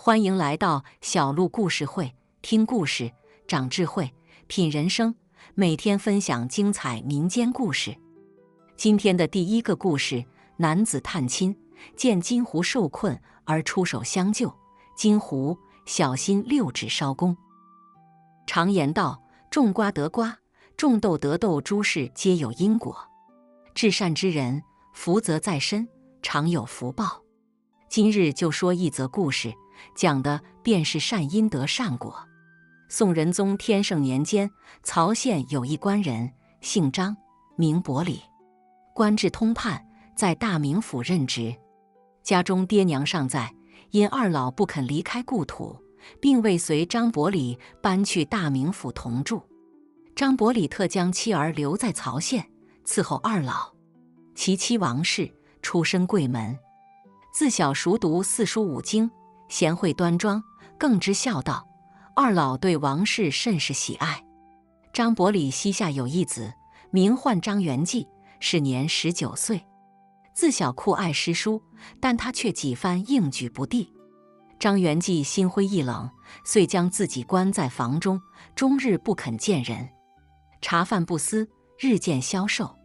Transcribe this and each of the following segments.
欢迎来到小鹿故事会，听故事长智慧，品人生。每天分享精彩民间故事。今天的第一个故事：男子探亲，见金狐受困而出手相救。金狐小心六指烧弓。常言道：种瓜得瓜，种豆得豆，诸事皆有因果。至善之人，福泽在身，常有福报。今日就说一则故事，讲的便是善因得善果。宋仁宗天圣年间，曹县有一官人，姓张，名伯礼，官至通判，在大名府任职。家中爹娘尚在，因二老不肯离开故土，并未随张伯礼搬去大名府同住。张伯礼特将妻儿留在曹县，伺候二老。其妻王氏出身贵门，自小熟读四书五经，贤惠端庄，更知孝道。二老对王氏甚是喜爱。张伯礼膝下有一子，名唤张元济，是年19岁。自小酷爱诗书，但他却几番应举不第。张元济心灰意冷，遂将自己关在房中，终日不肯见人，茶饭不思，日渐消瘦。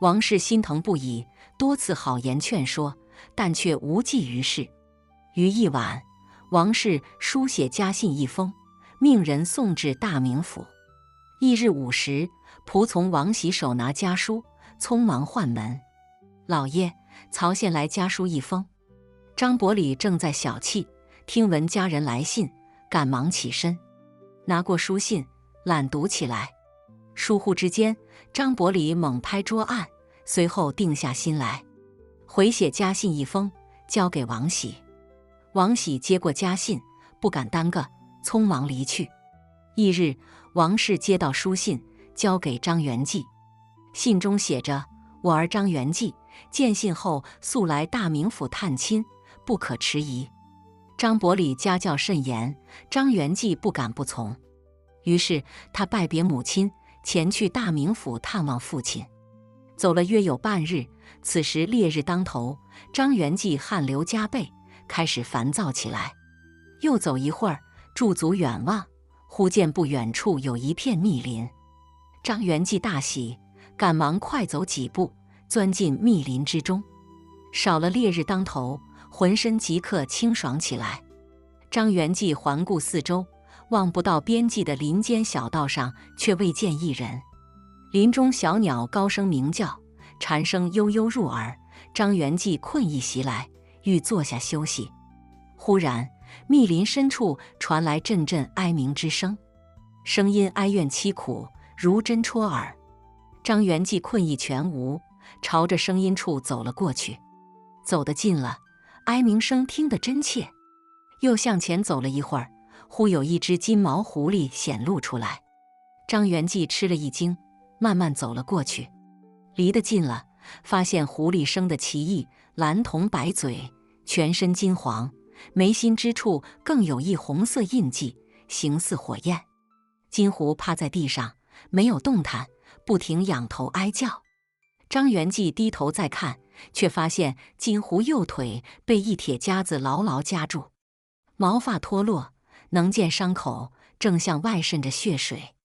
王氏心疼不已，多次好言劝说，但却无济于事。于一晚，王氏书写家信一封，命人送至大名府。翌日午时，仆从王喜手拿家书，匆忙唤门：“老爷，曹县来家书一封。”张伯礼正在小憩，听闻家人来信，赶忙起身，拿过书信，懒读起来。疏忽之间，张伯礼猛拍桌案，随后定下心来，回写家信一封，交给王喜。王喜接过家信，不敢耽搁，匆忙离去。翌日，王氏接到书信，交给张元济。信中写着：“我儿张元济见信后，速来大名府探亲，不可迟疑。”张伯礼家教甚严，张元济不敢不从。于是他拜别母亲，前去大名府探望父亲。走了约有半日，此时烈日当头，张元济汗流浃背，开始烦躁起来。又走一会儿，驻足远望，忽见不远处有一片密林。张元济大喜，赶忙快走几步，钻进密林之中。少了烈日当头，浑身即刻清爽起来。张元济环顾四周，望不到边际的林间小道上，却未见一人。林中小鸟高声鸣叫，蝉声悠悠入耳。张元济困意袭来，欲坐下休息。忽然，密林深处传来阵阵哀鸣之声，声音哀怨凄苦，如针戳耳。张元济困意全无，朝着声音处走了过去。走得近了，哀鸣声听得真切。又向前走了一会儿，忽有一只金毛狐狸显露出来。张元济吃了一惊，慢慢走了过去。离得近了，发现狐狸生得奇异，蓝瞳白嘴，全身金黄，眉心之处更有一红色印记，形似火焰。金狐趴在地上，没有动弹，不停仰头哀叫。张元济低头再看，却发现金狐右腿被一铁夹子牢牢夹住，毛发脱落，能见伤口正向外渗着血水。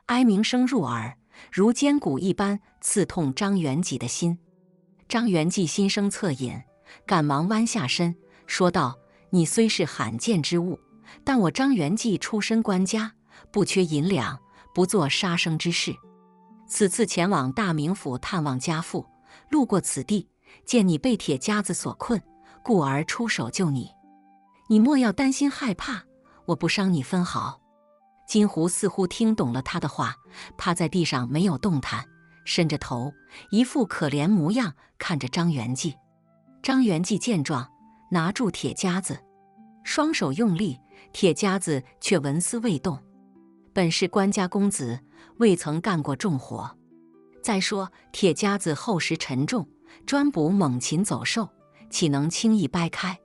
哀鸣声入耳，如尖骨一般刺痛张元济的心。张元济心生恻隐，赶忙弯下身说道：“你虽是罕见之物，但我张元济出身官家，不缺银两，不做杀生之事。此次前往大名府探望家父，路过此地，见你被铁夹子所困，故而出手救你。你莫要担心害怕，我不伤你分毫。”金狐似乎听懂了他的话，趴在地上没有动弹，伸着头，一副可怜模样看着张元济。张元济见状，拿住铁夹子，双手用力，铁夹子却纹丝未动。本是官家公子，未曾干过重活。再说铁夹子厚实沉重，专捕猛禽走兽，岂能轻易掰开？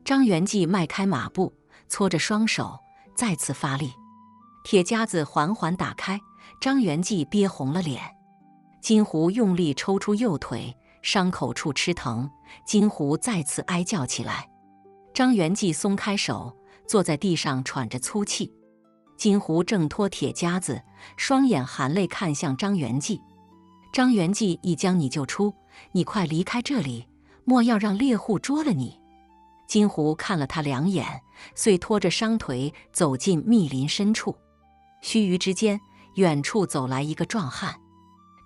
张元济迈开马步，搓着双手，再次发力，铁夹子缓缓打开。张元济憋红了脸。金狐用力抽出右腿，伤口处吃疼，金狐再次哀叫起来。张元济松开手，坐在地上喘着粗气。金狐挣脱铁夹子，双眼含泪看向张元济。张元济已将你救出，你快离开这里，莫要让猎户捉了你。金狐看了他2眼，遂拖着伤腿走进密林深处。须臾之间，远处走来一个壮汉。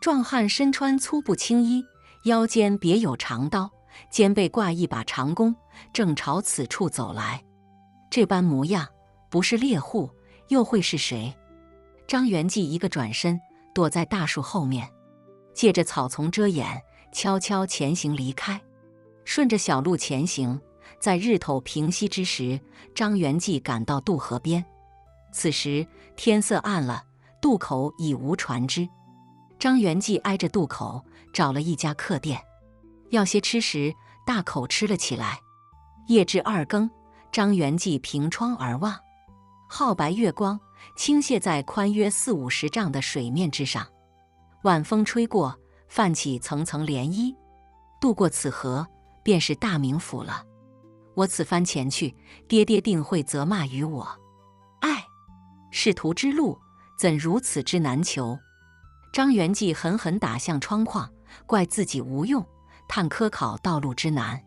壮汉身穿粗布青衣，腰间别有长刀，肩背挂一把长弓，正朝此处走来。这般模样，不是猎户，又会是谁？张元济一个转身，躲在大树后面，借着草丛遮掩，悄悄前行离开。顺着小路前行，在日头平西之时，张元济赶到渡河边。此时天色暗了，渡口已无船只。张元济挨着渡口找了一家客店，要些吃食，大口吃了起来。夜至2更，张元济凭窗而望，皓白月光倾泻在宽约40-50丈的水面之上，晚风吹过，泛起层层涟漪。渡过此河，便是大名府了。我此番前去，爹爹定会责骂于我。唉，仕途之路，怎如此之难求？张元济狠狠打向窗框，怪自己无用，叹科考道路之难。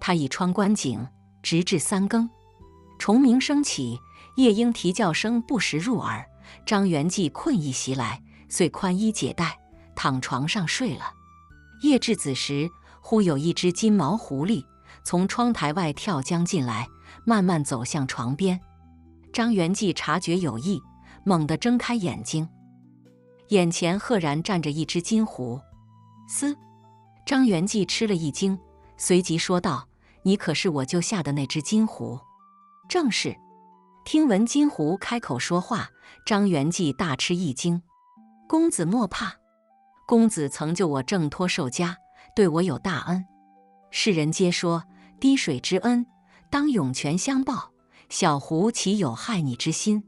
他倚窗观景，直至3更。虫鸣声起，夜莺啼叫声不时入耳。张元济困意袭来，遂宽衣解带，躺床上睡了。夜至子时，忽有一只金毛狐狸从窗台外跳江进来，慢慢走向床边。张元济察觉有异，猛地睁开眼睛，眼前赫然站着一只金狐。嘶！张元济吃了一惊，随即说道：“你可是我救下的那只金狐？”“正是。”听闻金狐开口说话，张元济大吃一惊。“公子莫怕，公子曾救我挣脱受枷，对我有大恩。世人皆说滴水之恩，当涌泉相报，小狐岂有害你之心？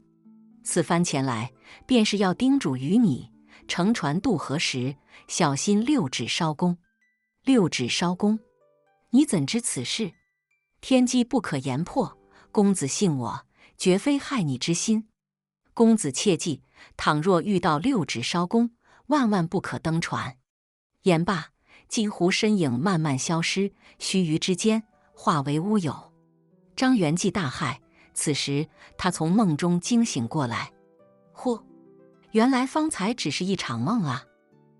此番前来，便是要叮嘱于你，乘船渡河时，小心6指烧弓。6指烧弓，你怎知此事？天机不可言破，公子信我，绝非害你之心。公子切记，倘若遇到6指烧弓，万万不可登船。”言罢，金狐身影慢慢消失，须臾之间化为乌有。张元济大骇，此时他从梦中惊醒过来。嚯，原来方才只是一场梦啊！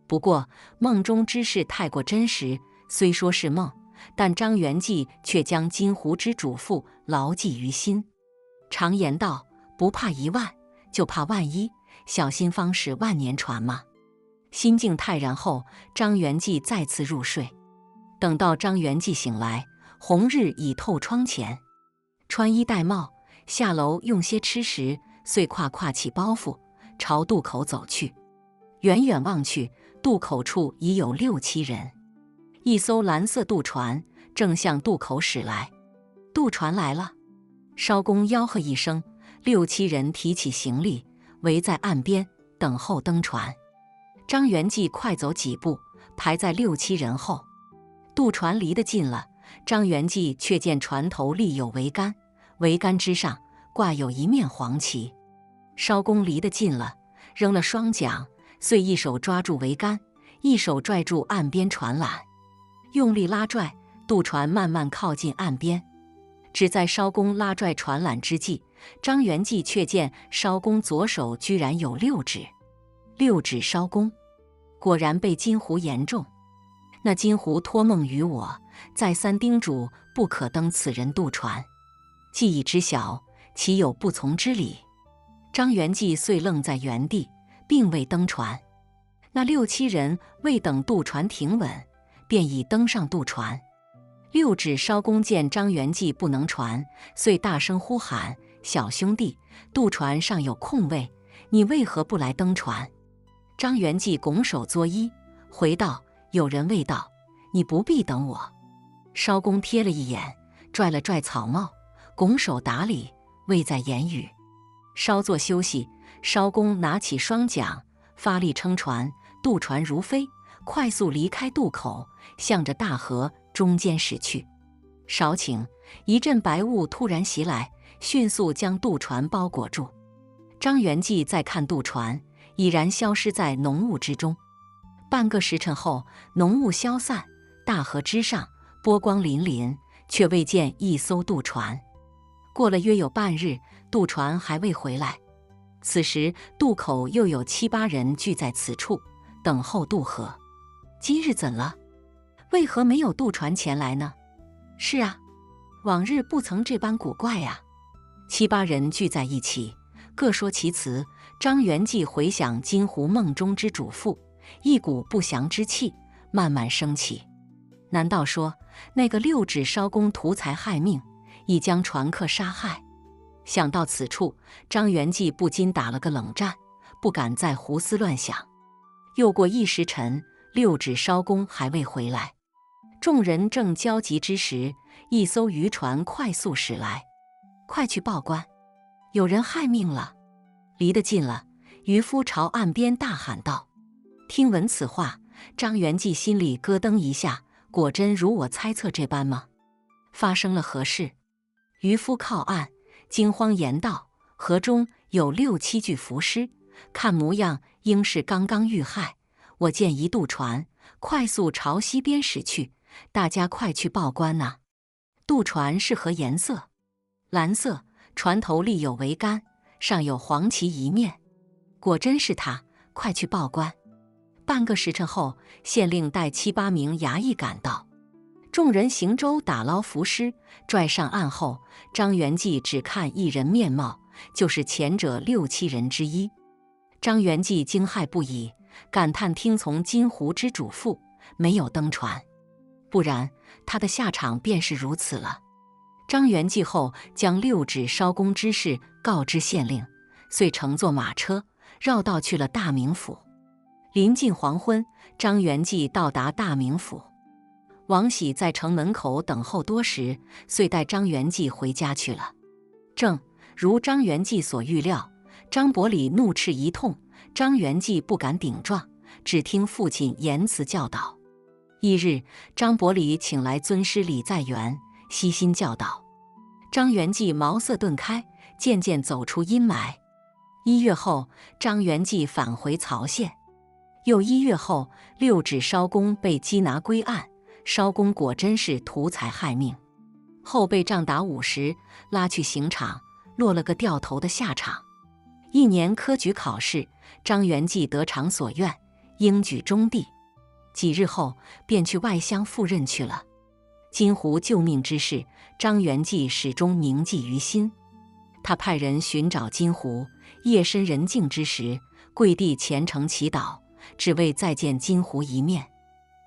不过梦中之事太过真实，虽说是梦，但张元济却将金狐之嘱咐牢记于心。常言道，不怕1万，就怕万一，小心方是万年船嘛。心境泰然后，张元济再次入睡。等到张元济醒来，红日已透窗前，穿衣戴帽，下楼用些吃食，遂挎起包袱，朝渡口走去。远远望去，渡口处已有6、7人，一艘蓝色渡船正向渡口驶来。渡船来了！艄公吆喝一声，6、7人提起行李，围在岸边等候登船。张元济快走几步，排在6、7人后。渡船离得近了，张元济却见船头立有桅杆，桅杆之上挂有一面黄旗。艄公离得近了，扔了双桨，遂一手抓住桅杆，一手拽住岸边船缆，用力拉拽，渡船慢慢靠近岸边。只在艄公拉拽船缆之际，张元济却见艄公左手居然有6指，6指烧弓，果然被金狐言中。那金狐托梦于我，再三叮嘱不可登此人渡船，既已知晓，岂有不从之理？张元济遂愣在原地，并未登船。那6、7人未等渡船停稳，便已登上渡船。6指艄公见张元济不能传，遂大声呼喊：“小兄弟，渡船上有空位，你为何不来登船？”张元济拱手作揖，回道：“有人未到，你不必等我。”艄公瞥了一眼，拽了拽草帽，拱手答礼，未再言语。稍作休息，艄公拿起双桨，发力撑船，渡船如飞，快速离开渡口，向着大河中间驶去。少顷，一阵白雾突然袭来，迅速将渡船包裹住。张元济再看渡船，已然消失在浓雾之中。半个时辰后，浓雾消散，大河之上波光粼粼，却未见一艘渡船。过了约有半日，渡船还未回来。此时渡口又有7、8人聚在此处，等候渡河。今日怎了？为何没有渡船前来呢？是啊，往日不曾这般古怪呀。7、8人聚在一起，各说其词。张元济回想金湖梦中之嘱咐，一股不祥之气慢慢升起。难道说那个6指艄公图财害命，已将船客杀害？想到此处，张元济不禁打了个冷战，不敢再胡思乱想。又过1时辰，6指艄公还未回来。众人正焦急之时，一艘渔船快速驶来。快去报官，有人害命了！离得近了，渔夫朝岸边大喊道。听闻此话，张元济心里咯噔一下，果真如我猜测这般吗？发生了何事？渔夫靠岸，惊慌言道：河中有6、7具浮尸，看模样应是刚刚遇害。我见一渡船快速朝西边驶去，大家快去报官呐！渡船是何颜色？蓝色，船头立有桅杆，上有黄旗一面。果真是他，快去报官！半个时辰后，县令带7、8名衙役赶到。众人行舟打捞浮尸，拽上岸后，张元济只看一人面貌，就是前者6、7人之一。张元济惊骇不已，感叹听从金湖之嘱咐，没有登船，不然他的下场便是如此了。张元济后将6指艄公之事告知县令，遂乘坐马车绕道去了大名府。临近黄昏，张元济到达大名府。王喜在城门口等候多时，遂带张元济回家去了。正如张元济所预料，张伯礼怒斥一通，张元济不敢顶撞，只听父亲言辞教导。翌日，张伯礼请来尊师李在元，悉心教导。张元济茅塞顿开，渐渐走出阴霾。1月后，张元济返回曹县。又1月后，6指艄公被缉拿归案，艄公果真是图财害命，后被杖打50，拉去刑场，落了个掉头的下场。1年科举考试，张元济得偿所愿，应举中第。几日后，便去外乡赴任去了。金湖救命之事，张元济始终铭记于心。他派人寻找金湖，夜深人静之时，跪地虔诚祈祷，只为再见金湖一面。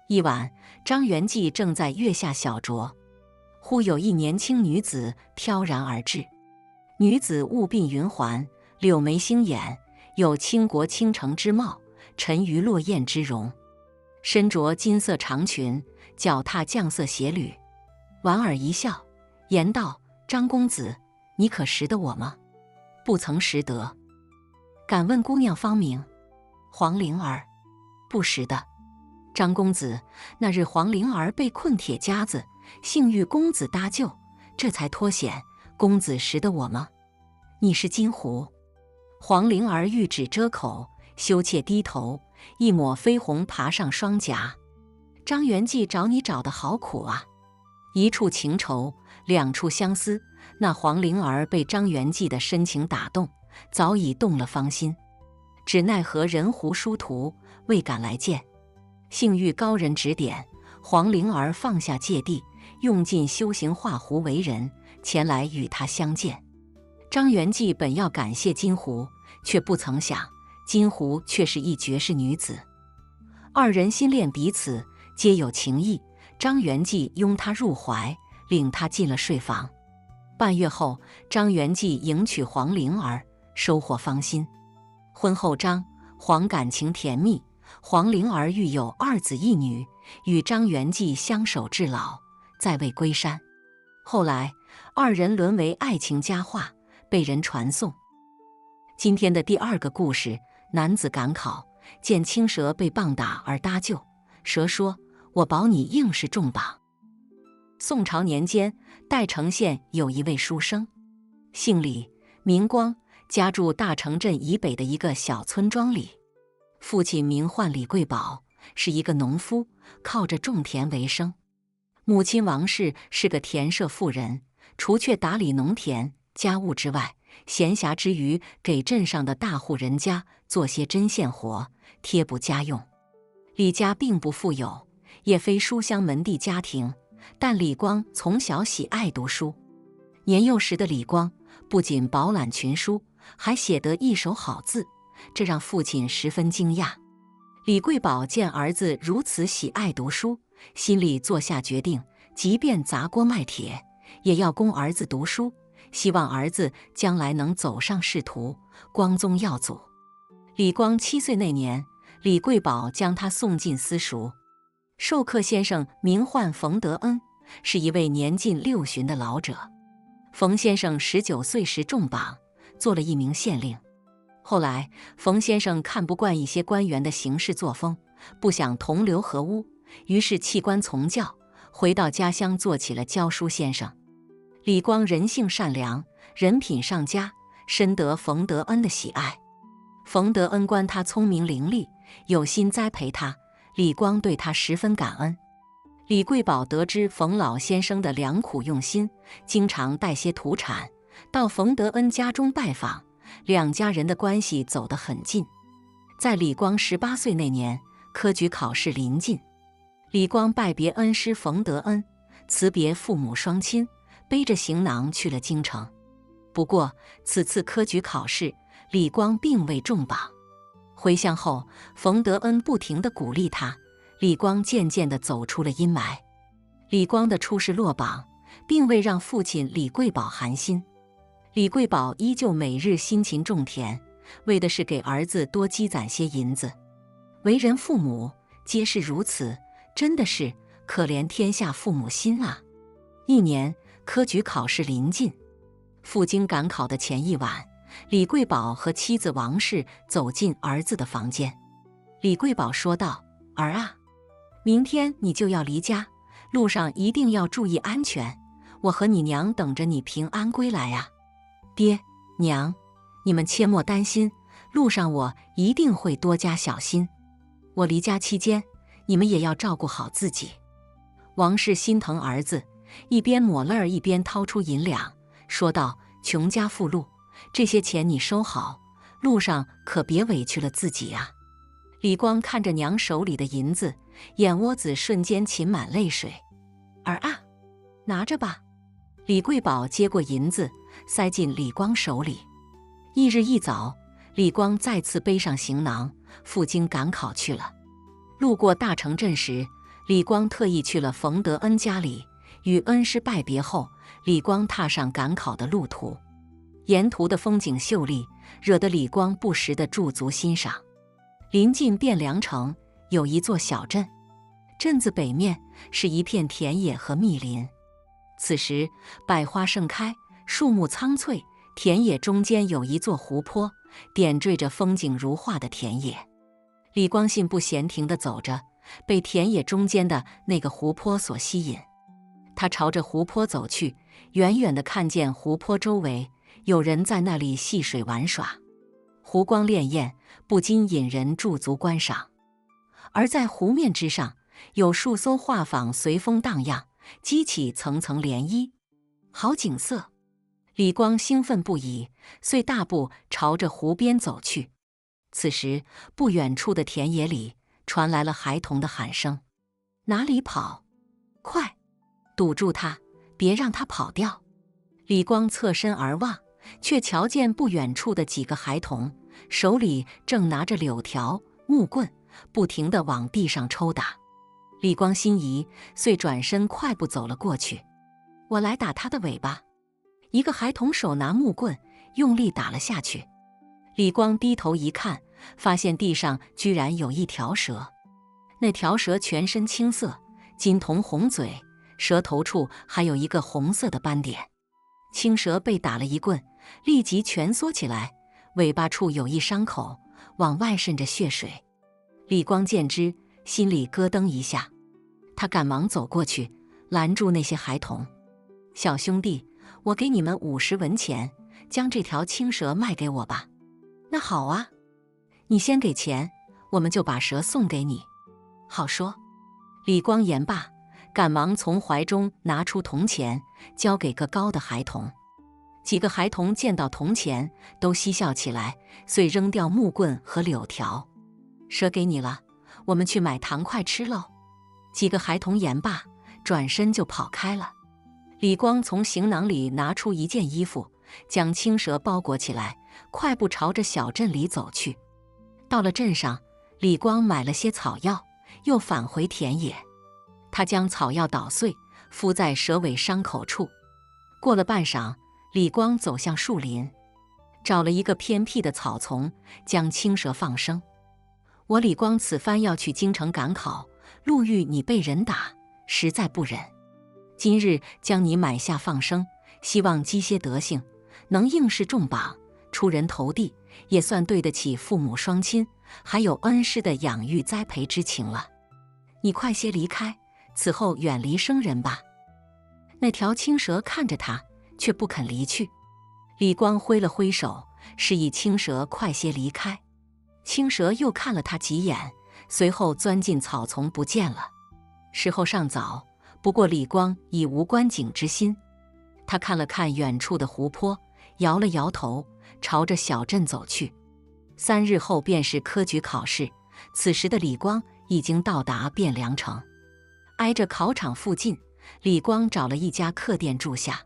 一晚，张元济正在月下小酌，忽有一年轻女子飘然而至。女子雾鬓云环，柳眉星眼，有倾国倾城之貌，沉鱼落雁之容。身着金色长裙，脚踏绛色鞋履，莞尔一笑，言道：张公子，你可识得我吗？不曾识得。敢问姑娘芳名？黄灵儿。不识得。张公子，那日黄灵儿被困铁夹子，幸遇公子搭救，这才脱险。公子识得我吗？你是金湖。黄灵儿玉指遮口，羞怯低头，一抹绯红爬上双颊。张元济找你找得好苦啊！一处情仇，两处相思。那黄灵儿被张元济的深情打动，早已动了芳心，只奈何人狐殊途，未敢来见。幸遇高人指点，黄灵儿放下芥蒂，用尽修行化狐为人，前来与他相见。张元济本要感谢金湖，却不曾想金湖却是一绝世女子。二人心恋彼此，皆有情意。张元济拥她入怀，领她进了睡房。半月后，张元济迎娶黄灵儿，收获芳心。婚后张黄感情甜蜜，黄灵儿育有2子1女，与张元济相守至老，再未归山。后来二人沦为爱情佳话，被人传颂。今天的第2个故事，男子赶考，见青蛇被棒打而搭救，蛇说：我保你硬是重榜。宋朝年间，代城县有一位书生，姓李，名光，家住大城镇以北的一个小村庄里。父亲名唤李贵宝，是一个农夫，靠着种田为生。母亲王氏是个田舍妇人，除却打理农田家务之外，闲暇之余给镇上的大户人家做些针线活，贴补家用。李家并不富有，也非书香门第家庭，但李光从小喜爱读书。年幼时的李光不仅饱览群书，还写得一手好字，这让父亲十分惊讶。李贵宝见儿子如此喜爱读书，心里做下决定，即便砸锅卖铁，也要供儿子读书，希望儿子将来能走上仕途，光宗耀祖。李光7岁那年，李贵宝将他送进私塾。授课先生名唤冯德恩，是一位年近60的老者。冯先生19岁时中榜，做了一名县令。后来，冯先生看不惯一些官员的行事作风，不想同流合污，于是弃官从教，回到家乡做起了教书先生。李光人性善良，人品上佳，深得冯德恩的喜爱。冯德恩观他聪明伶俐，有心栽培他，李光对他十分感恩。李贵宝得知冯老先生的良苦用心，经常带些土产到冯德恩家中拜访，两家人的关系走得很近。在李光18岁那年，科举考试临近，李光拜别恩师冯德恩，辞别父母双亲，背着行囊去了京城。不过此次科举考试，李光并未中榜。回乡后，冯德恩不停地鼓励他，李光渐渐地走出了阴霾。李光的出仕落榜，并未让父亲李贵宝寒心。李贵宝依旧每日辛勤种田，为的是给儿子多积攒些银子。为人父母，皆是如此，真的是可怜天下父母心啊！一年，科举考试临近，赴京赶考的前一晚，李贵宝和妻子王氏走进儿子的房间。李贵宝说道：“儿啊，明天你就要离家，路上一定要注意安全，我和你娘等着你平安归来啊。爹娘，你们切莫担心，路上我一定会多加小心。我离家期间，你们也要照顾好自己。”王氏心疼儿子，一边抹泪儿一边掏出银两，说道：“穷家富路，这些钱你收好，路上可别委屈了自己啊。”李光看着娘手里的银子，眼窝子瞬间噙满泪水。“儿啊，拿着吧。”李贵宝接过银子，塞进李光手里。翌日一早，李光再次背上行囊，赴京赶考去了。路过大城镇时，李光特意去了冯德恩家里，与恩师拜别后，李光踏上赶考的路途。沿途的风景秀丽，惹得李光不时地驻足欣赏。临近汴梁城，有一座小镇，镇子北面是一片田野和密林。此时百花盛开，树木苍翠，田野中间有一座湖泊，点缀着风景如画的田野。李光信步闲庭地走着，被田野中间的那个湖泊所吸引。他朝着湖泊走去，远远地看见湖泊周围有人在那里戏水玩耍，湖光潋滟，不禁引人驻足观赏。而在湖面之上，有数艘画舫随风荡漾，激起层层涟漪，好景色！李光兴奋不已，遂大步朝着湖边走去。此时，不远处的田野里传来了孩童的喊声：“哪里跑？快，堵住他，别让他跑掉！”李光侧身而望，却瞧见不远处的几个孩童手里正拿着柳条、木棍，不停地往地上抽打。李光心仪，遂转身快步走了过去。“我来打他的尾巴。”一个孩童手拿木棍，用力打了下去。李光低头一看，发现地上居然有一条蛇。那条蛇全身青色，金瞳红嘴，蛇头处还有一个红色的斑点。青蛇被打了一棍，立即蜷缩起来，尾巴处有一伤口，往外渗着血水。李光见之，心里咯噔一下，他赶忙走过去，拦住那些孩童：“小兄弟，我给你们50文钱，将这条青蛇卖给我吧。”“那好啊，你先给钱，我们就把蛇送给你。”“好说。”李光言罢，赶忙从怀中拿出铜钱，交给个高的孩童。几个孩童见到铜钱，都嬉笑起来，遂扔掉木棍和柳条。“蛇给你了，我们去买糖块吃喽。”几个孩童言罢，转身就跑开了。李光从行囊里拿出一件衣服，将青蛇包裹起来，快步朝着小镇里走去。到了镇上，李光买了些草药，又返回田野。他将草药捣碎，敷在蛇尾伤口处。过了半晌，李光走向树林，找了一个偏僻的草丛，将青蛇放生。“我李光此番要去京城赶考，路遇你被人打，实在不忍。今日将你买下放生，希望积些德行，能应试中榜，出人头地，也算对得起父母双亲，还有恩师的养育栽培之情了。你快些离开，此后远离生人吧。”那条青蛇看着他，却不肯离去。李光挥了挥手，示意青蛇快些离开。青蛇又看了他几眼，随后钻进草丛不见了。时候尚早，不过李光已无观景之心。他看了看远处的湖泊，摇了摇头，朝着小镇走去。3日后便是科举考试，此时的李光已经到达汴梁城。挨着考场附近，李光找了一家客店住下，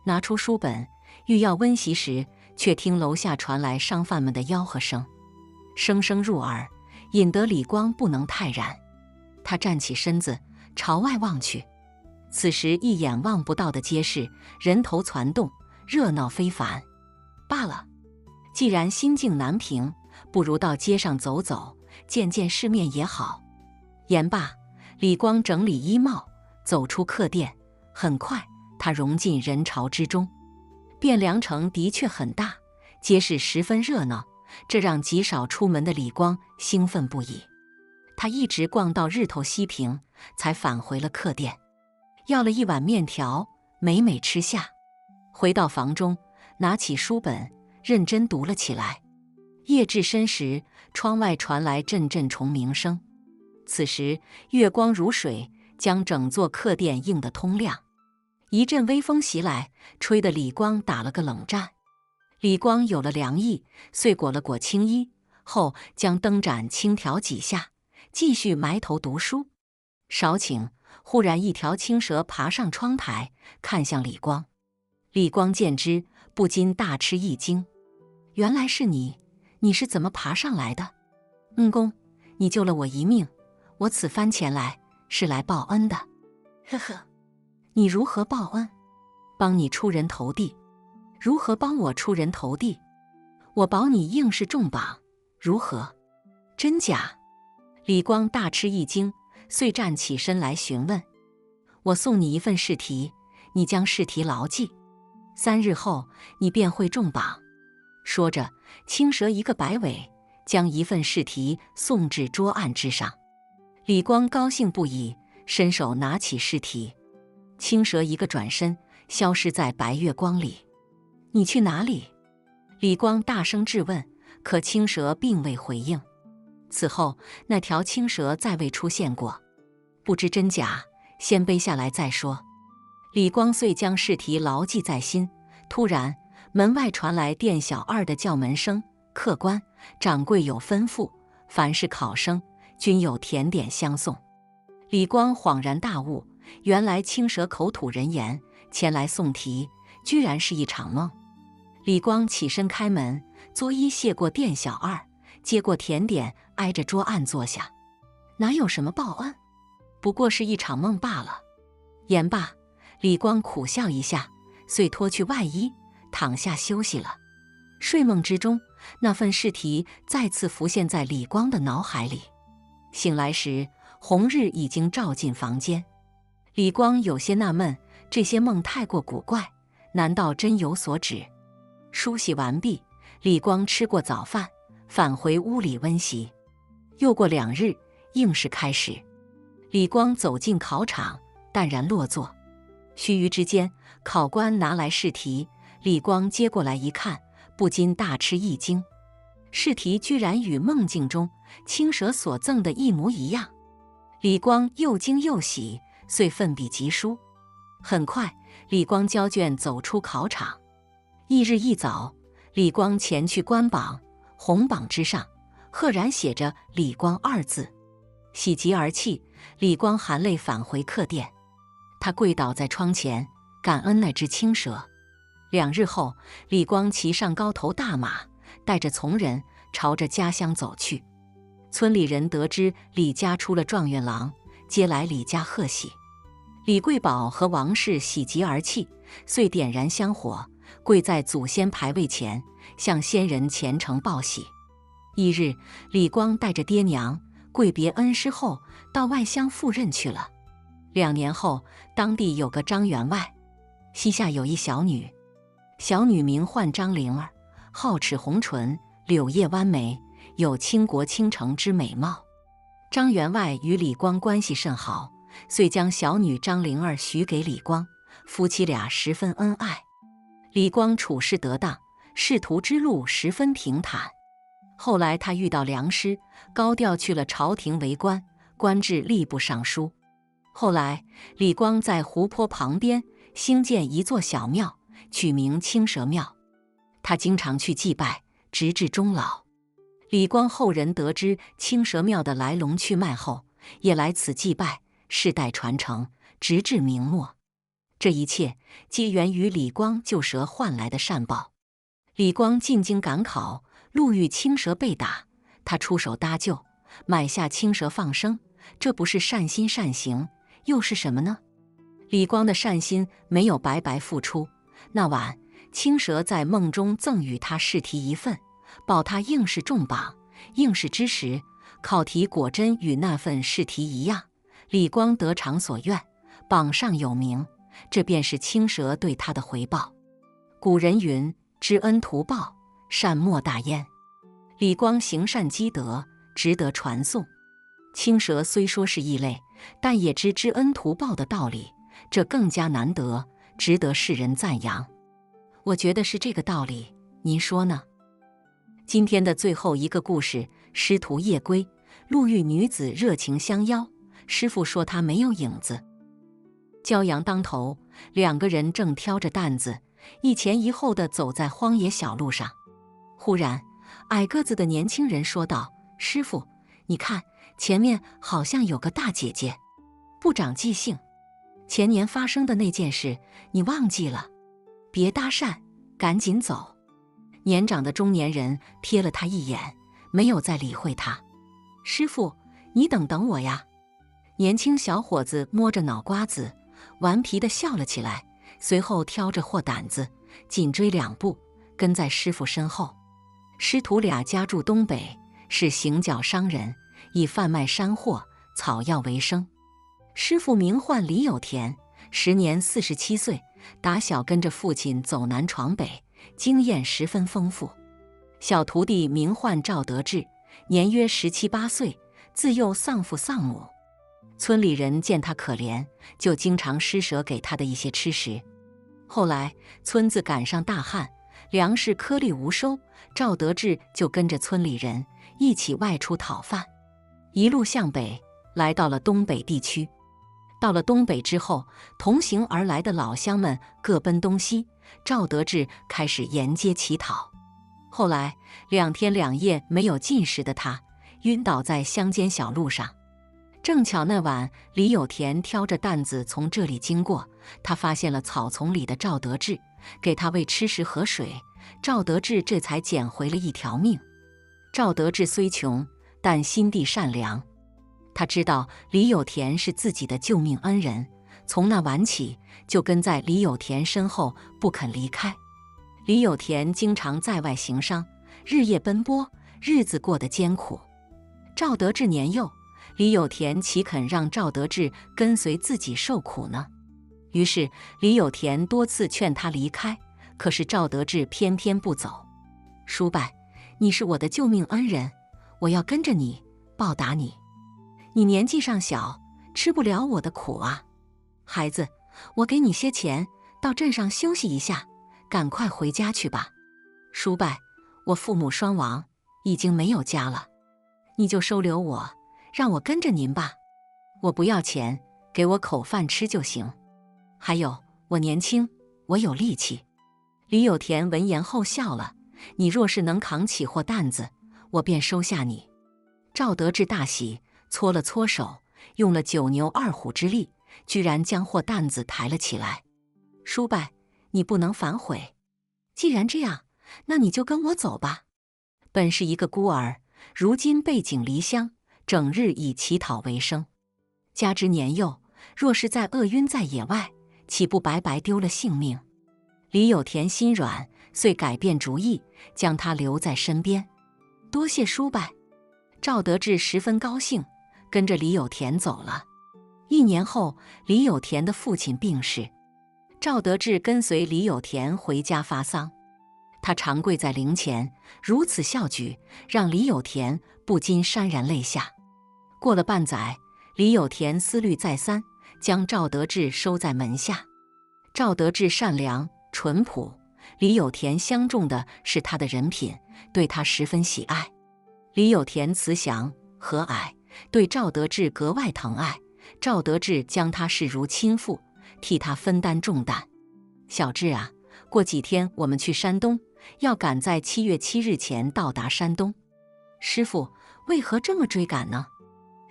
拿出书本，欲要温习时，却听楼下传来商贩们的吆喝声，声声入耳，引得李光不能泰然。他站起身子，朝外望去。此时一眼望不到的街市，人头攒动，热闹非凡。罢了，既然心境难平，不如到街上走走，见见世面也好。言罢，李光整理衣帽，走出客店。很快，他融进人潮之中。汴梁城的确很大，街市十分热闹，这让极少出门的李光兴奋不已。他一直逛到日头西平，才返回了客店，要了一碗面条，美美吃下。回到房中，拿起书本，认真读了起来。夜至深时，窗外传来阵阵虫鸣声。此时月光如水，将整座客店映得通亮。一阵微风袭来，吹得李光打了个冷战。李光有了凉意，遂裹了裹青衣，后将灯盏轻调几下，继续埋头读书。少顷，忽然一条青蛇爬上窗台，看向李光。李光见之，不禁大吃一惊：“原来是你！你是怎么爬上来的？”“公，你救了我一命，我此番前来是来报恩的。”“呵呵，你如何报恩？”“帮你出人头地。”“如何帮我出人头地？”“我保你应试中榜，如何？”“真假？”李光大吃一惊，遂站起身来询问：“我送你一份试题，你将试题牢记，3日后你便会中榜。”说着，青蛇一个摆尾，将一份试题送至桌案之上。李光高兴不已，伸手拿起试题。青蛇一个转身，消失在白月光里。“你去哪里？”李光大声质问，可青蛇并未回应。此后，那条青蛇再未出现过，不知真假，先背下来再说。李光遂将试题牢记在心。突然，门外传来店小二的叫门声：“客官，掌柜有吩咐，凡是考生，均有甜点相送。”李光恍然大悟，原来青蛇口吐人言，前来送题，居然是一场梦。李光起身开门，作揖谢过店小二，接过甜点，挨着桌案坐下。哪有什么报恩，不过是一场梦罢了。言罢，李光苦笑一下，遂脱去外衣，躺下休息了。睡梦之中，那份试题再次浮现在李光的脑海里。醒来时，红日已经照进房间。李光有些纳闷，这些梦太过古怪，难道真有所指？梳洗完毕，李光吃过早饭，返回屋里温习。又过2日，应试开始。李光走进考场，淡然落座。须臾之间，考官拿来试题，李光接过来一看，不禁大吃一惊。试题居然与梦境中青蛇所赠的一模一样。李光又惊又喜，遂奋笔疾书。很快，李光交卷走出考场。翌日一早，李光前去官榜，红榜之上赫然写着“李光”二字。喜极而泣，李光含泪返回客店。他跪倒在窗前，感恩那只青蛇。2日后，李光骑上高头大马，带着从人朝着家乡走去。村里人得知李家出了状元郎，皆来李家贺喜。李贵宝和王氏喜极而泣，遂点燃香火，跪在祖先牌位前，向先人虔诚报喜。翌日，李光带着爹娘跪别恩师后，到外乡赴任去了。2年后，当地有个张员外，膝下有一小女，小女名唤张灵儿，皓齿红唇，柳叶弯眉，有倾国倾城之美貌。张员外与李光关系甚好，遂将小女张灵儿许给李光，夫妻俩十分恩爱。李光处事得当，仕途之路十分平坦。后来他遇到良师，高调去了朝廷为官，官至吏部尚书。后来，李光在湖泊旁边兴建一座小庙，取名青蛇庙。他经常去祭拜，直至终老。李光后人得知青蛇庙的来龙去脉后，也来此祭拜，世代传承，直至明末。这一切皆源于李光救蛇换来的善报。李光进京赶考，路遇青蛇被打，他出手搭救，买下青蛇放生，这不是善心善行，又是什么呢？李光的善心没有白白付出。那晚，青蛇在梦中赠予他试题一份，保他应试中榜。应试之时，考题果真与那份试题一样，李光得偿所愿，榜上有名，这便是青蛇对他的回报。古人云：知恩图报，善莫大焉。李光行善积德，值得传颂。青蛇虽说是异类，但也知恩图报的道理，这更加难得，值得世人赞扬。我觉得是这个道理，您说呢？今天的最后一个故事，师徒夜归，路遇女子热情相邀，师傅说她没有影子。骄阳当头，2个人正挑着担子，一前一后地走在荒野小路上。忽然，矮个子的年轻人说道：“师傅，你看，前面好像有个大姐姐。不长记性，前年发生的那件事，你忘记了？别搭讪，赶紧走。”年长的中年人瞥了他一眼，没有再理会他。师傅，你等等我呀！年轻小伙子摸着脑瓜子，顽皮地笑了起来，随后挑着货胆子，紧追2步，跟在师傅身后。师徒俩家住东北，是行脚商人，以贩卖山货、草药为生。师傅名唤李有田，时年47岁，打小跟着父亲走南闯北，经验十分丰富。小徒弟名唤赵德志，年约17、18岁，自幼丧父丧母。村里人见他可怜，就经常施舍给他的一些吃食。后来村子赶上大旱，粮食颗粒无收，赵德志就跟着村里人一起外出讨饭。一路向北，来到了东北地区。到了东北之后，同行而来的老乡们各奔东西，赵德志开始沿街乞讨。后来2天2夜没有进食的他，晕倒在乡间小路上。正巧那晚，李有田挑着担子从这里经过，他发现了草丛里的赵德志，给他喂吃食和水，赵德志这才捡回了一条命。赵德志虽穷，但心地善良。他知道李有田是自己的救命恩人，从那晚起就跟在李有田身后不肯离开。李有田经常在外行商，日夜奔波，日子过得艰苦。赵德志年幼，李有田岂肯让赵德志跟随自己受苦呢？于是李有田多次劝他离开，可是赵德志偏偏不走。叔伯，你是我的救命恩人，我要跟着你，报答你。你年纪尚小，吃不了我的苦啊。孩子，我给你些钱，到镇上休息一下，赶快回家去吧。叔伯，我父母双亡，已经没有家了，你就收留我，让我跟着您吧。我不要钱，给我口饭吃就行。还有，我年轻，我有力气。李有田闻言后笑了，你若是能扛起货担子，我便收下你。赵德志大喜，搓了搓手，用了9牛2虎之力，居然将货担子抬了起来。叔伯，你不能反悔。既然这样，那你就跟我走吧。本是一个孤儿，如今背井离乡，整日以乞讨为生。加之年幼，若是再饿晕在野外，岂不白白丢了性命？李有田心软，遂改变主意，将他留在身边。多谢叔伯。赵德志十分高兴，跟着李有田走了。1年后，李有田的父亲病逝，赵德志跟随李有田回家发丧。他长跪在灵前，如此孝举，让李有田不禁潸然泪下。过了半载，李有田思虑再三，将赵德志收在门下。赵德志善良淳朴，李有田相中的是他的人品，对他十分喜爱。李有田慈祥和蔼，对赵德志格外疼爱。赵德志将他视如亲父，替他分担重担。小志啊，过几天我们去山东，要赶在7月7日前到达山东。师傅，为何这么追赶呢？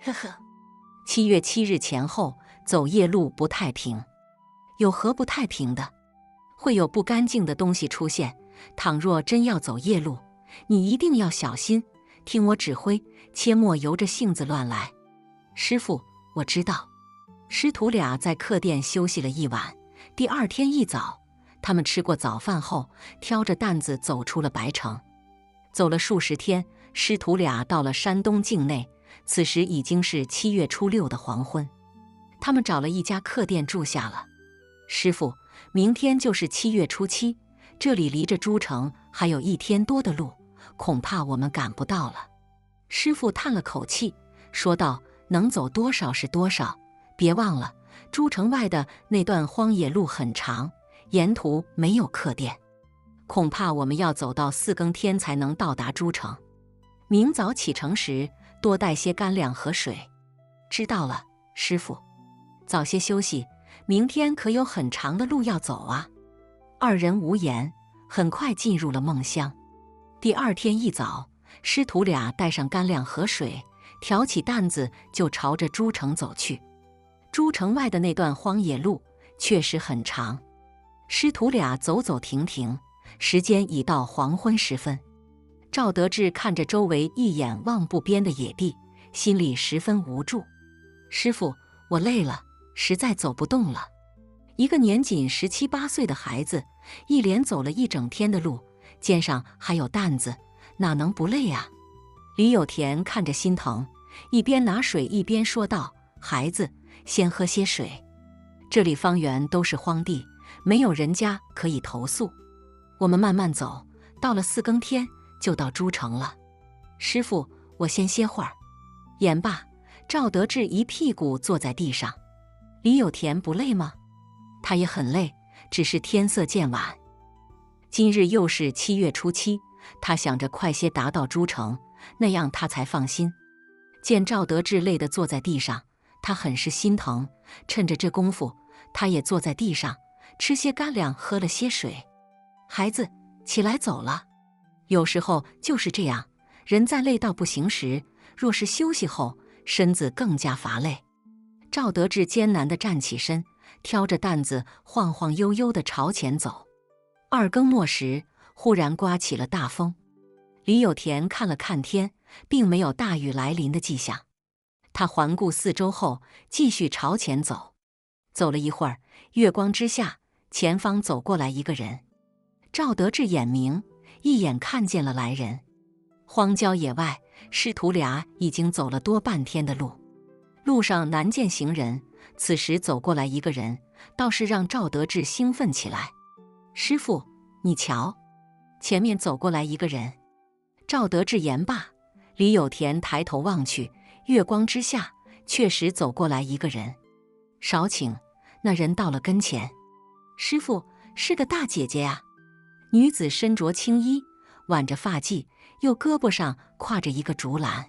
呵呵，7月7日前后走夜路不太平。有何不太平的？会有不干净的东西出现。倘若真要走夜路，你一定要小心，听我指挥，切莫由着性子乱来。师傅，我知道。师徒俩在客店休息了一晚。第2天一早，他们吃过早饭后，挑着担子走出了白城。走了数十天，师徒俩到了山东境内。此时已经是7月初6的黄昏。他们找了一家客店住下了。师傅，明天就是7月初7，这里离着诸城还有1天多的路，恐怕我们赶不到了。师傅叹了口气，说道：能走多少是多少，别忘了诸城外的那段荒野路很长，沿途没有客店，恐怕我们要走到4更天才能到达诸城。明早启程时多带些干粮和水。知道了，师傅。早些休息，明天可有很长的路要走啊。2人无言，很快进入了梦乡。第2天一早，师徒俩带上干粮和水，挑起担子就朝着诸城走去。诸城外的那段荒野路确实很长，师徒俩走走停停，时间已到黄昏时分。赵德志看着周围一眼望不边的野地，心里十分无助。师傅，我累了，实在走不动了。一个年仅17、18岁的孩子，一连走了1整天的路，肩上还有担子，哪能不累啊？李有田看着心疼，一边拿水一边说道：孩子，先喝些水。这里方圆都是荒地，没有人家可以投宿。我们慢慢走，到了4更天就到诸城了。师傅，我先歇会儿。言罢，赵德志一屁股坐在地上。李有田不累吗？他也很累，只是天色渐晚。今日又是7月初7，他想着快些达到诸城，那样他才放心。见赵德志累得坐在地上，他很是心疼。趁着这功夫，他也坐在地上，吃些干粮，喝了些水。孩子，起来走了。有时候就是这样，人在累到不行时，若是休息后，身子更加乏累。赵德志艰难地站起身，挑着担子晃晃悠悠地朝前走。2更末时，忽然刮起了大风。李有田看了看天，并没有大雨来临的迹象。他环顾四周后，继续朝前走。走了一会儿，月光之下，前方走过来一个人。赵德志眼明，一眼看见了来人。荒郊野外，师徒俩已经走了多半天的路，路上难见行人。此时走过来一个人，倒是让赵德志兴奋起来。师傅，你瞧，前面走过来一个人。赵德志言罢，李有田抬头望去，月光之下确实走过来一个人。少顷，那人到了跟前，师傅是个大姐姐呀。女子身着青衣，挽着发髻，右胳膊上挎着一个竹篮。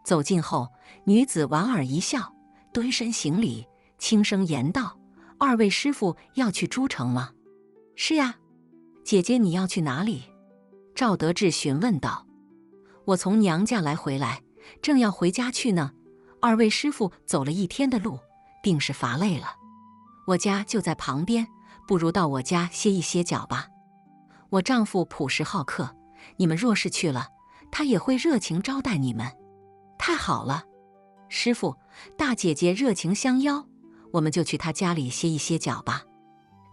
走近后，女子莞尔一笑，蹲身行礼，轻声言道：“二位师傅要去诸城吗？”“是呀。”“姐姐你要去哪里？”赵德志询问道。“我从娘家来回来，正要回家去呢。二位师傅走了一天的路，定是乏累了。我家就在旁边，不如到我家歇一歇脚吧。我丈夫朴实好客，你们若是去了，他也会热情招待你们。”“太好了，师傅，大姐姐热情相邀，我们就去她家里歇一歇脚吧。”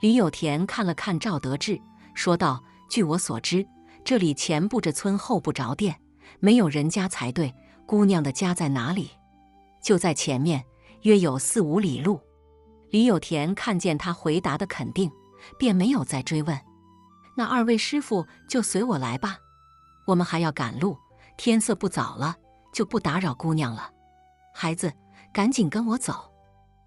李有田看了看赵德志，说道：“据我所知，这里前不着村后不着店，没有人家才对。姑娘的家在哪里？”“就在前面，约有4-5里路。”李有田看见他回答的肯定，便没有再追问。“那二位师傅就随我来吧，我们还要赶路，天色不早了，就不打扰姑娘了。孩子，赶紧跟我走。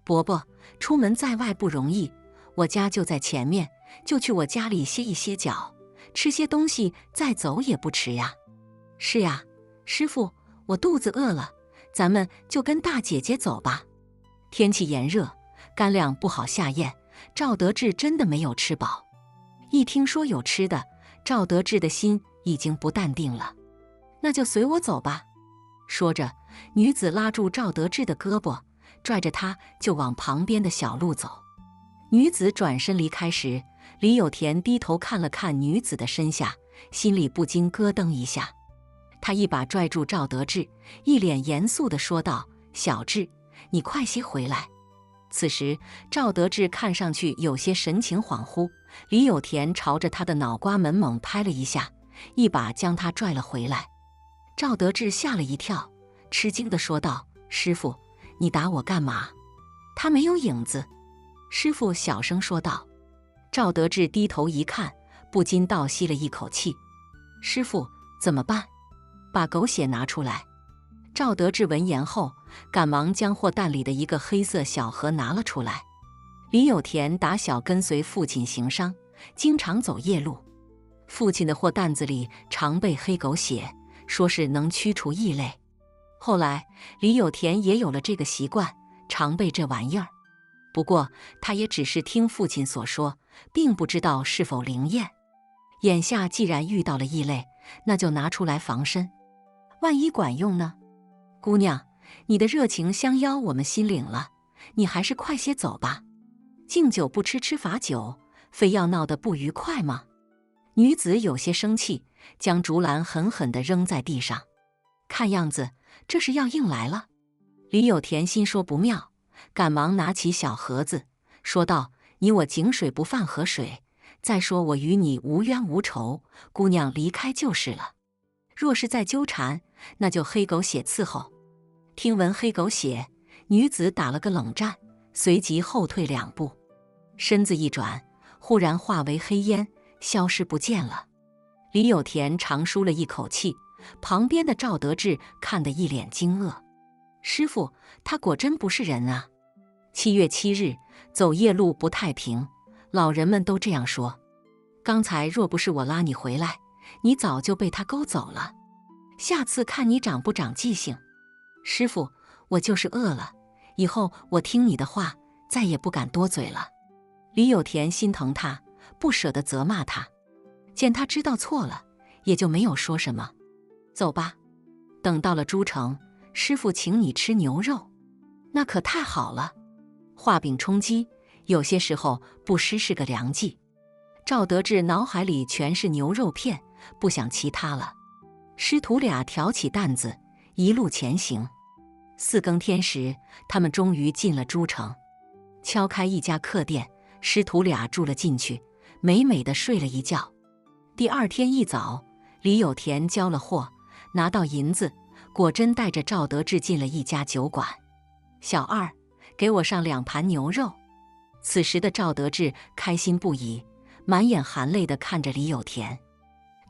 伯伯，出门在外不容易，我家就在前面，就去我家里歇一歇脚，吃些东西再走也不迟呀。”“是呀，师傅，我肚子饿了，咱们就跟大姐姐走吧。”天气炎热，干粮不好下咽，赵德志真的没有吃饱。一听说有吃的，赵德志的心已经不淡定了。“那就随我走吧。”说着，女子拉住赵德志的胳膊，拽着他就往旁边的小路走。女子转身离开时，李有田低头看了看女子的身下，心里不禁咯噔一下。他一把拽住赵德志，一脸严肃地说道：“小志，你快些回来。”此时赵德志看上去有些神情恍惚，李有田朝着他的脑瓜门猛拍了一下，一把将他拽了回来。赵德志吓了一跳，吃惊地说道：“师傅，你打我干嘛？”“他没有影子。”师傅小声说道。赵德志低头一看，不禁倒吸了一口气：“师傅，怎么办？把狗血拿出来。”赵德志闻言后，赶忙将货担里的一个黑色小盒拿了出来。李有田打小跟随父亲行商，经常走夜路，父亲的货担子里常备黑狗血，说是能驱除异类。后来李有田也有了这个习惯，常备这玩意儿。不过他也只是听父亲所说，并不知道是否灵验。眼下既然遇到了异类，那就拿出来防身，万一管用呢？姑娘，你的热情相邀我们心领了，你还是快些走吧。敬酒不吃吃罚酒，非要闹得不愉快吗？女子有些生气，将竹篮狠狠地扔在地上。看样子这是要硬来了。李有田心说不妙，赶忙拿起小盒子，说道：“你我井水不犯河水，再说我与你无冤无仇，姑娘离开就是了。若是再纠缠，那就黑狗血伺候。”听闻黑狗血，女子打了个冷战，随即后退2步，身子一转，忽然化为黑烟，消失不见了。李有田长舒了一口气，旁边的赵德志看得一脸惊愕：“师傅，他果真不是人啊！7月7日，走夜路不太平，老人们都这样说。刚才若不是我拉你回来，你早就被他勾走了。下次看你长不长记性。师傅，我就是饿了，以后我听你的话，再也不敢多嘴了。”李有田心疼他，不舍得责骂他，见他知道错了，也就没有说什么。“走吧，等到了诸城，师傅请你吃牛肉，那可太好了。画饼充饥，有些时候不失是个良计。”赵德志脑海里全是牛肉片，不想其他了。师徒俩挑起担子，一路前行。4更天时，他们终于进了诸城，敲开一家客店，师徒俩住了进去，美美的睡了一觉。第2天一早，李有田交了货，拿到银子，果真带着赵德志进了一家酒馆。“小二，给我上2盘牛肉。”此时的赵德志开心不已，满眼含泪地看着李有田。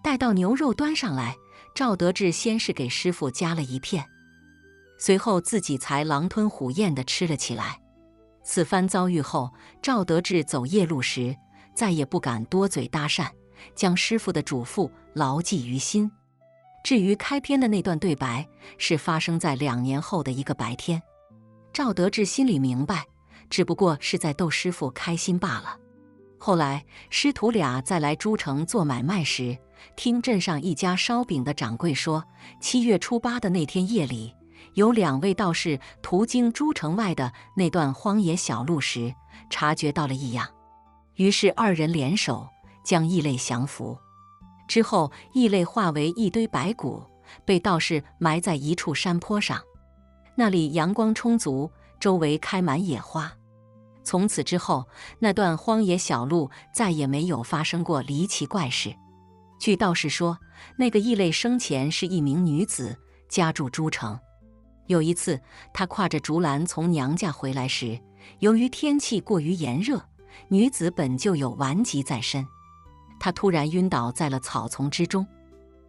待到牛肉端上来，赵德志先是给师傅夹了一片，随后自己才狼吞虎咽地吃了起来。此番遭遇后，赵德志走夜路时再也不敢多嘴搭讪，将师傅的嘱咐牢记于心。至于开篇的那段对白，是发生在2年后的一个白天。赵德志心里明白，只不过是在逗师傅开心罢了。后来师徒俩再来诸城做买卖时，听镇上一家烧饼的掌柜说，7月初8的那天夜里，有2位道士途经诸城外的那段荒野小路时，察觉到了异样，于是2人联手将异类降服。之后，异类化为一堆白骨，被道士埋在一处山坡上，那里阳光充足，周围开满野花。从此之后，那段荒野小路再也没有发生过离奇怪事。据道士说，那个异类生前是一名女子，家住诸城。有一次，她挎着竹篮从娘家回来时，由于天气过于炎热，女子本就有顽疾在身，她突然晕倒在了草丛之中。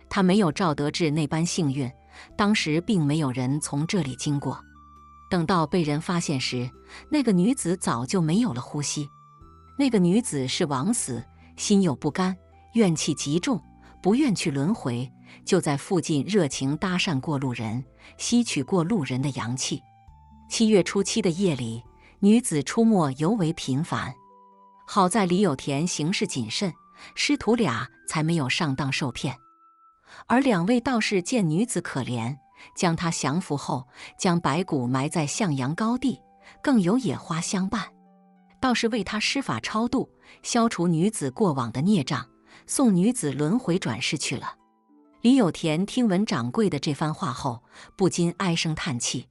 她没有赵德志那般幸运，当时并没有人从这里经过。等到被人发现时，那个女子早就没有了呼吸。那个女子是枉死，心有不甘，怨气极重，不愿去轮回，就在附近热情搭讪过路人，吸取过路人的阳气。7月初7的夜里，女子出没尤为频繁。好在李有田行事谨慎，师徒俩才没有上当受骗。而2位道士见女子可怜，将她降服后，将白骨埋在向阳高地，更有野花相伴。道士为她施法超度，消除女子过往的孽障，送女子轮回转世去了。李有田听闻掌柜的这番话后，不禁唉声叹气。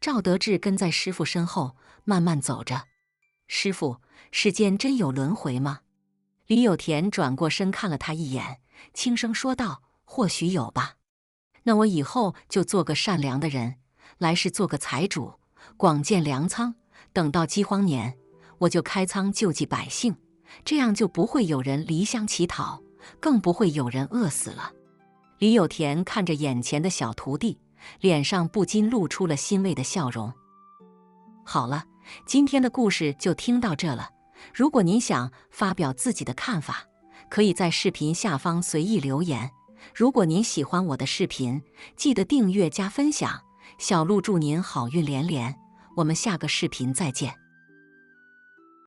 赵德志跟在师傅身后慢慢走着。师傅，世间真有轮回吗？李有田转过身看了他一眼，轻声说道：或许有吧。那我以后就做个善良的人，来世做个财主，广建粮仓，等到饥荒年，我就开仓救济百姓，这样就不会有人离乡乞讨，更不会有人饿死了。李有田看着眼前的小徒弟，脸上不禁露出了欣慰的笑容。好了，今天的故事就听到这了。如果您想发表自己的看法，可以在视频下方随意留言。如果您喜欢我的视频，记得订阅加分享。小鹿祝您好运连连，我们下个视频再见。